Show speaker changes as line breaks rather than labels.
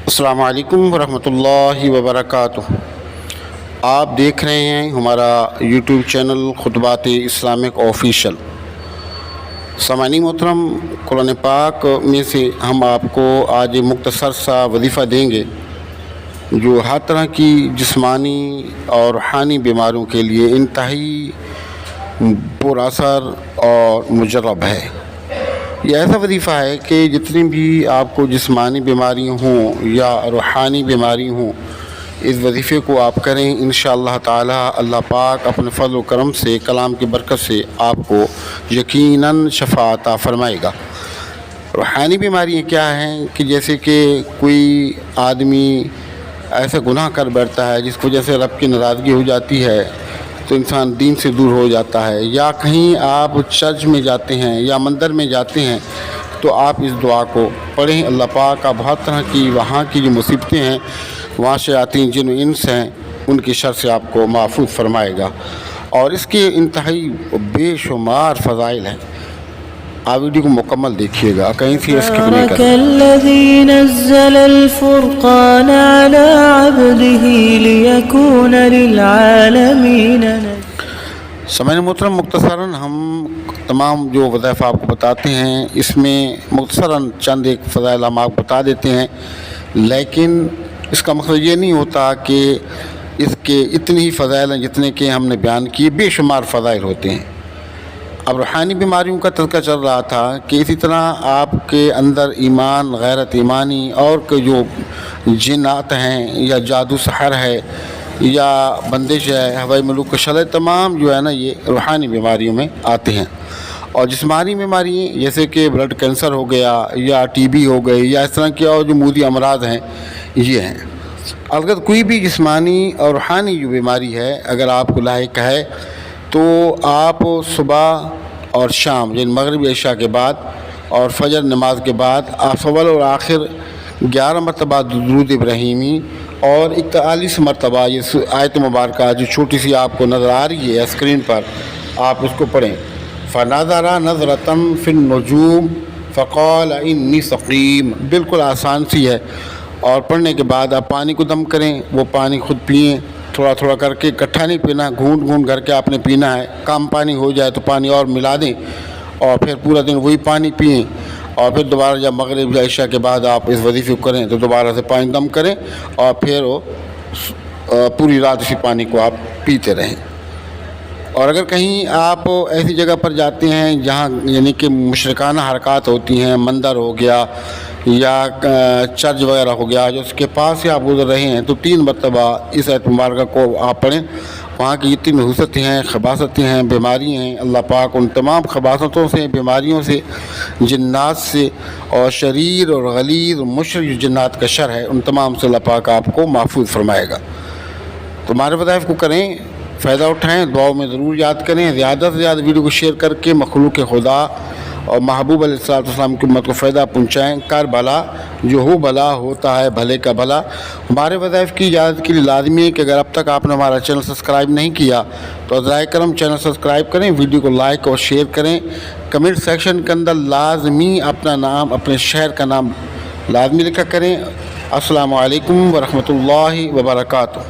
السلام علیکم ورحمۃ اللہ وبرکاتہ۔ آپ دیکھ رہے ہیں ہمارا یوٹیوب چینل خطبات اسلامک آفیشیل۔ سامعین محترم، قرآن پاک میں سے ہم آپ کو آج مختصر سا وظیفہ دیں گے جو ہر طرح کی جسمانی اور روحانی بیماریوں کے لیے انتہائی پر اثر اور مجرب ہے۔ یہ ایسا وظیفہ ہے کہ جتنی بھی آپ کو جسمانی بیماری ہوں یا روحانی بیماری ہوں، اس وظیفے کو آپ کریں، انشاءاللہ تعالی اللہ پاک اپنے فضل و کرم سے، کلام کی برکت سے آپ کو یقیناً شفا عطا فرمائے گا۔ روحانی بیماریاں کیا ہیں کہ جیسے کہ کوئی آدمی ایسا گناہ کر بیٹھتا ہے جس کی وجہ سے رب کی ناراضگی ہو جاتی ہے تو انسان دین سے دور ہو جاتا ہے، یا کہیں آپ چرچ میں جاتے ہیں یا مندر میں جاتے ہیں تو آپ اس دعا کو پڑھیں۔ اللہ پاک کا بہت طرح کی وہاں کی جو مصیبتیں ہیں، وہاں شیاطین جن و انس ہیں، ان کی شر سے آپ کو محفوظ فرمائے گا، اور اس کے انتہائی بے شمار فضائل ہیں۔ آپ ویڈیو کو مکمل دیکھیے گا، کہیں سے اسکپ نہیں کریں۔
الذي نزل الفرقان على عبده ليكون للعالمين
سامعین محترم، مختصراً ہم تمام جو وظائف آپ کو بتاتے ہیں، اس میں مختصراً چند ایک فضائل ہم آپ کو بتا دیتے ہیں، لیکن اس کا مقصد یہ نہیں ہوتا کہ اس کے اتنی ہی فضائل ہیں جتنے کہ ہم نے بیان کیے، بے شمار فضائل ہوتے ہیں۔ اب روحانی بیماریوں کا تذکرہ چل رہا تھا کہ اسی طرح آپ کے اندر ایمان، غیرت ایمانی اور کہ جو جنات ہیں یا جادو سحر ہے یا بندش ہے، ہوائی ملوک کا شلع، تمام جو ہے نا یہ روحانی بیماریوں میں آتے ہیں۔ اور جسمانی بیماری جیسے کہ بلڈ کینسر ہو گیا یا ٹی بی ہو گئی یا اس طرح کے اور جو موذی امراض ہیں، یہ ہیں۔ اگر کوئی بھی جسمانی اور روحانی جو بیماری ہے اگر آپ کو لاحق ہے تو آپ صبح اور شام، یعنی مغرب عشاء کے بعد اور فجر نماز کے بعد آپ اول اور آخر 11 مرتبہ درود ابراہیمی اور 41 مرتبہ یہ آیت مبارکہ جو چھوٹی سی آپ کو نظر آ رہی ہے اسکرین پر، آپ اس کو پڑھیں۔ فَنَظَرَ نَظْرَةً فِي النُّجُومِ فَقَالَ إِنِّي سَقِيمٌ، بالکل آسان سی ہے۔ اور پڑھنے کے بعد آپ پانی کو دم کریں، وہ پانی خود پئیں، تھوڑا تھوڑا کر کے، اکٹھا نہیں پینا، گھونٹ گھونٹ کر کے آپ نے پینا ہے۔ کم پانی ہو جائے تو پانی اور ملا دیں اور پھر پورا دن وہی پانی پئیں، اور پھر دوبارہ جب مغرب یا عشاء کے بعد آپ اس وظیفے کو کریں تو دوبارہ سے پانی دم کریں اور پھر پوری رات اسی پانی کو آپ پیتے رہیں۔ اور اگر کہیں آپ ایسی جگہ پر جاتے ہیں جہاں یعنی کہ مشرکانہ حرکات ہوتی ہیں، مندر ہو گیا یا چرچ وغیرہ ہو گیا، جو اس کے پاس سے آپ گزر رہے ہیں تو 3 مرتبہ اس آیت مبارکہ کو آپ پڑھیں۔ وہاں کی جتنی نحوستیں ہیں، خباثتیں ہیں، بیماری ہیں، اللہ پاک ان تمام خباثتوں سے، بیماریوں سے، جنات سے اور شریر اور غلیظ اور مشرک جنات کا شر ہے، ان تمام سے اللہ پاک آپ کو محفوظ فرمائے گا۔ تو ہمارے وظائف کو کریں، فائدہ اٹھائیں، دعاؤں میں ضرور یاد کریں، زیادہ سے زیادہ ویڈیو کو شیئر کر کے مخلوق خدا اور محبوب علیہ السلام کی امت کو فائدہ پہنچائیں۔ کر بھلا جو ہو بھلا ہوتا ہے بھلے کا بھلا۔ ہمارے وظائف کی اجازت کے لیے لازمی ہے کہ اگر اب تک آپ نے ہمارا چینل سبسکرائب نہیں کیا تو ذرائع کرم چینل سبسکرائب کریں، ویڈیو کو لائک اور شیئر کریں، کمنٹ سیکشن کے اندر لازمی اپنا نام، اپنے شہر کا نام لازمی لکھا کریں۔ السلام علیکم ورحمۃ اللہ وبرکاتہ۔